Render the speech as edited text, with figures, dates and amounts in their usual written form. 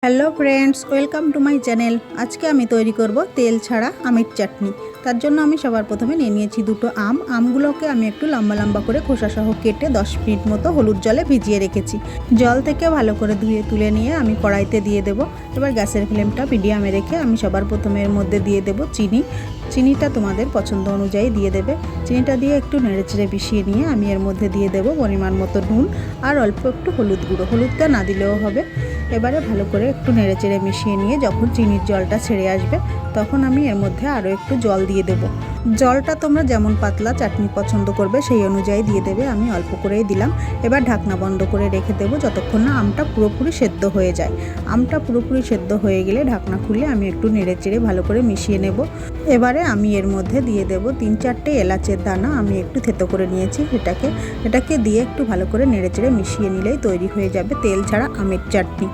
Hello friends, welcome to my channel. আজকে আমি তৈরি করব তেল ছাড়া আমের চাটনি। তার জন্য আমি সবার প্রথমে নিয়ে নিয়েছি দুটো আমগুলোকে আমি একটু লম্বা লম্বা করে খোসাসহ কেটে 10 মিনিট মতো হলুদ জলে ভিজিয়ে রেখেছি। জল থেকে ভালো করে ধুয়ে তুলে নিয়ে আমি কড়াইতে দিয়ে দেব। এবার গ্যাসের ফ্লেমটা মিডিয়ামে রেখে আমি সবার প্রথমে এর মধ্যে দিয়ে দেব চিনিটা তোমাদের পছন্দ অনুযায়ী দিয়ে দেবে। চিনিটা দিয়ে একটু নেড়েচেড়ে মিশিয়ে নিয়ে আমি এর মধ্যে দিয়ে দেব পরিমাণ মতো নুন আর অল্প একটু হলুদ গুঁড়ো। হলুদটা না দিলেও হবে। এবারে ভালো করে একটু নেড়েচেড়ে মিশিয়ে নিয়ে যখন চিনির জলটা ছেড়ে আসবে তখন আমি এর মধ্যে আরও একটু জল দিয়ে দেব। জলটা তোমরা যেমন পাতলা চাটনি পছন্দ করবে সেই অনুযায়ী দিয়ে দেবে। আমি অল্প করেই দিলাম। এবার ঢাকনা বন্ধ করে রেখে দেবো যতক্ষণ না আমটা পুরোপুরি সেদ্ধ হয়ে যায়। আমটা পুরোপুরি সেদ্ধ হয়ে গেলে ঢাকনা খুলে আমি একটু নেড়েচেড়ে ভালো করে মিশিয়ে নেব। এবারে আমি এর মধ্যে দিয়ে দেব 3-4টে এলাচের দানা আমি একটু থেতো করে নিয়েছি। এটাকে দিয়ে একটু ভালো করে নেড়েচেড়ে মিশিয়ে নিলেই তৈরি হয়ে যাবে তেল ছাড়া আমের চাটনি।